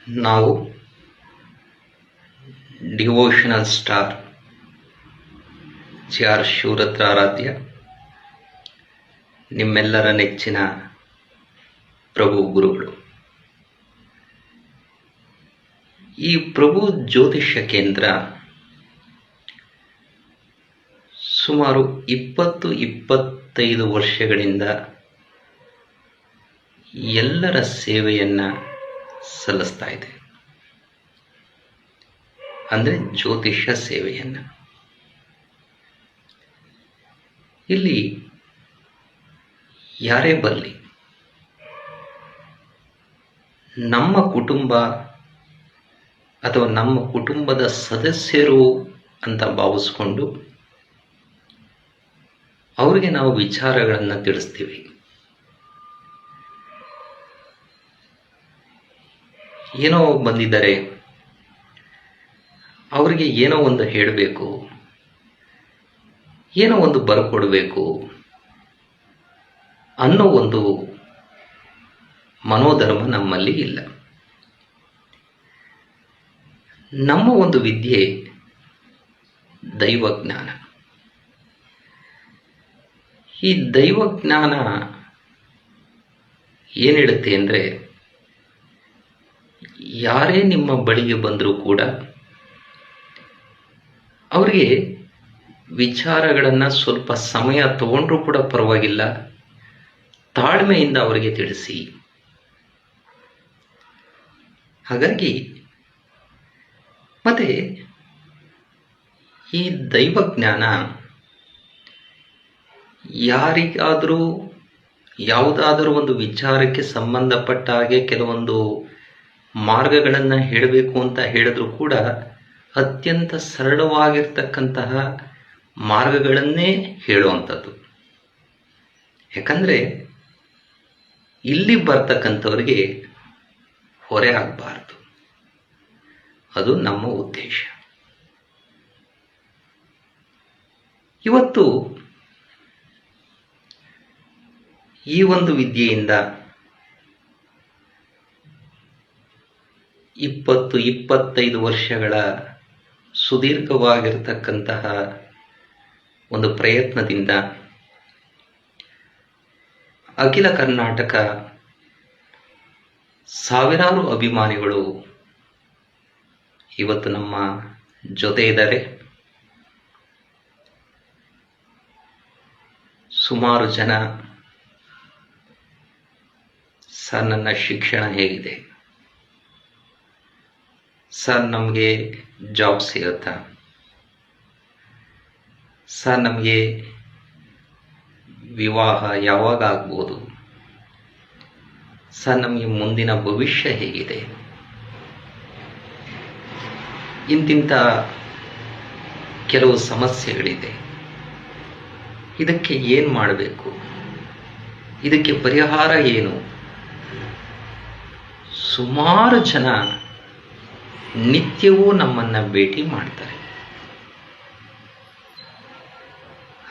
ನಾವು devotional star G R Shivarudra Aradhya ನಿಮ್ಮೆಲ್ಲರ ನೆಚ್ಚಿನ ಪ್ರಭು ಗುರುಗಳು. ಈ ಪ್ರಭು ಜ್ಯೋತಿಷ್ಯ ಕೇಂದ್ರ ಸುಮಾರು 20-25 ವರ್ಷಗಳಿಂದ ಎಲ್ಲರ ಸೇವೆಯನ್ನು ಸಲ್ಲಿಸ್ತಾ ಇದೆ. ಅಂದರೆ ಜ್ಯೋತಿಷ್ಯ ಸೇವೆಯನ್ನು. ಇಲ್ಲಿ ಯಾರೇ ಬರಲಿ, ನಮ್ಮ ಕುಟುಂಬ ಅಥವಾ ನಮ್ಮ ಕುಟುಂಬದ ಸದಸ್ಯರು ಅಂತ ಭಾವಿಸ್ಕೊಂಡು ಅವರಿಗೆ ನಾವು ವಿಚಾರಗಳನ್ನು ತಿಳಿಸ್ತೀವಿ. ಏನೋ ಬಂದಿದ್ದಾರೆ, ಅವರಿಗೆ ಏನೋ ಒಂದು ಹೇಳಬೇಕು, ಏನೋ ಒಂದು ಬರ್ಕೊಡ್ಬೇಕು ಅನ್ನೋ ಒಂದು ಮನೋಧರ್ಮ ನಮ್ಮಲ್ಲಿ ಇಲ್ಲ. ನಮ್ಮ ಒಂದು ವಿದ್ಯೆ ದೈವಜ್ಞಾನ. ಈ ದೈವಜ್ಞಾನ ಏನು ಹೇಳುತ್ತೆ ಅಂದರೆ, ಯಾರೇ ನಿಮ್ಮ ಬಳಿಗೆ ಬಂದರೂ ಕೂಡ ಅವರಿಗೆ ವಿಚಾರಗಳನ್ನು ಸ್ವಲ್ಪ ಸಮಯ ತಗೊಂಡ್ರೂ ಕೂಡ ಪರವಾಗಿಲ್ಲ, ತಾಳ್ಮೆಯಿಂದ ಅವರಿಗೆ ತಿಳಿಸಿ. ಹಾಗಾಗಿ ಮತ್ತೆ ಈ ದೈವಜ್ಞಾನ ಯಾರಿಗಾದರೂ ಯಾವುದಾದರೂ ಒಂದು ವಿಚಾರಕ್ಕೆ ಸಂಬಂಧಪಟ್ಟ ಹಾಗೆ ಕೆಲವೊಂದು ಮಾರ್ಗಗಳನ್ನು ಹೇಳಬೇಕು ಅಂತ ಹೇಳಿದ್ರು ಕೂಡ ಅತ್ಯಂತ ಸರಳವಾಗಿರ್ತಕ್ಕಂತಹ ಮಾರ್ಗಗಳನ್ನೇ ಹೇಳುವಂಥದ್ದು. ಯಾಕಂದರೆ ಇಲ್ಲಿ ಬರ್ತಕ್ಕಂಥವ್ರಿಗೆ ಹೊರೆ ಆಗಬಾರ್ದು, ಅದು ನಮ್ಮ ಉದ್ದೇಶ. ಇವತ್ತು ಈ ಒಂದು ವಿದ್ಯೆಯಿಂದ 20-25 ವರ್ಷಗಳ ಸುದೀರ್ಘವಾಗಿರತಕ್ಕಂತಹ ಒಂದು ಪ್ರಯತ್ನದಿಂದ ಅಖಿಲ ಕರ್ನಾಟಕ ಸಾವಿರಾರು ಅಭಿಮಾನಿಗಳು ಇವತ್ತು ನಮ್ಮ ಜೊತೆ ಇದ್ದಾರೆ. ಸುಮಾರು ಜನ ಸರ್ ನನ್ನ ಶಿಕ್ಷಣ ಹೇಗಿದೆ, ಸರ್ ನಮಗೆ ಜಾಬ್ ಸಿಗುತ್ತಾ, ಸರ್ ನಮಗೆ ವಿವಾಹ ಯಾವಾಗ ಆಗ್ಬೋದು, ಸರ್ ನಮಗೆ ಮುಂದಿನ ಭವಿಷ್ಯ ಹೇಗಿದೆ, ಇಂತಿಂಥ ಕೆಲವು ಸಮಸ್ಯೆಗಳಿದೆ, ಇದಕ್ಕೆ ಏನು ಮಾಡಬೇಕು, ಇದಕ್ಕೆ ಪರಿಹಾರ ಏನು. ಸುಮಾರು ಜನ ನಿತ್ಯವೂ ನಮ್ಮನ್ನು ಭೇಟಿ ಮಾಡ್ತಾರೆ.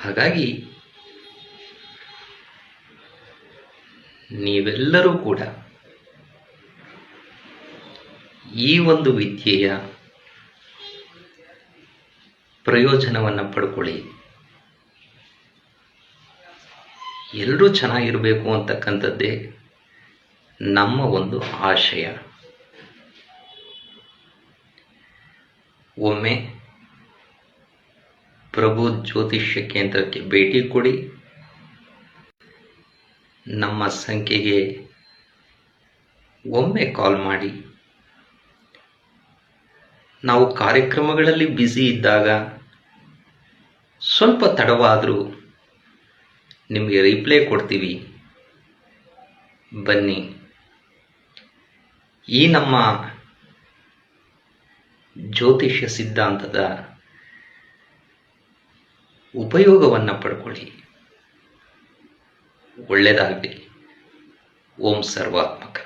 ಹಾಗಾಗಿ ನೀವೆಲ್ಲರೂ ಕೂಡ ಈ ಒಂದು ವಿದ್ಯೆಯ ಪ್ರಯೋಜನವನ್ನು ಪಡ್ಕೊಳ್ಳಿ. ಎಲ್ಲರೂ ಚೆನ್ನಾಗಿರಬೇಕು ಅಂತಕ್ಕಂಥದ್ದೇ ನಮ್ಮ ಒಂದು ಆಶಯ. ಒಮ್ಮೆ ಪ್ರಭು ಜ್ಯೋತಿಷ್ಯ ಕೇಂದ್ರಕ್ಕೆ ಭೇಟಿ ಕೊಡಿ. ನಮ್ಮ ಸಂಖ್ಯೆಗೆ ಒಮ್ಮೆ ಕಾಲ್ ಮಾಡಿ. ನಾವು ಕಾರ್ಯಕ್ರಮಗಳಲ್ಲಿ ಬ್ಯುಸಿ ಇದ್ದಾಗ ಸ್ವಲ್ಪ ತಡವಾದರೂ ನಿಮಗೆ ರಿಪ್ಲೈ ಕೊಡ್ತೀವಿ. ಬನ್ನಿ, ಈ ನಮ್ಮ ಜ್ಯೋತಿಷ್ಯ ಸಿದ್ಧಾಂತದ ಉಪಯೋಗವನ್ನು ಪಡ್ಕೊಳ್ಳಿ. ಒಳ್ಳೆಯದಾಗಲಿ. ಓಂ ಸರ್ವಾತ್ಮಕ.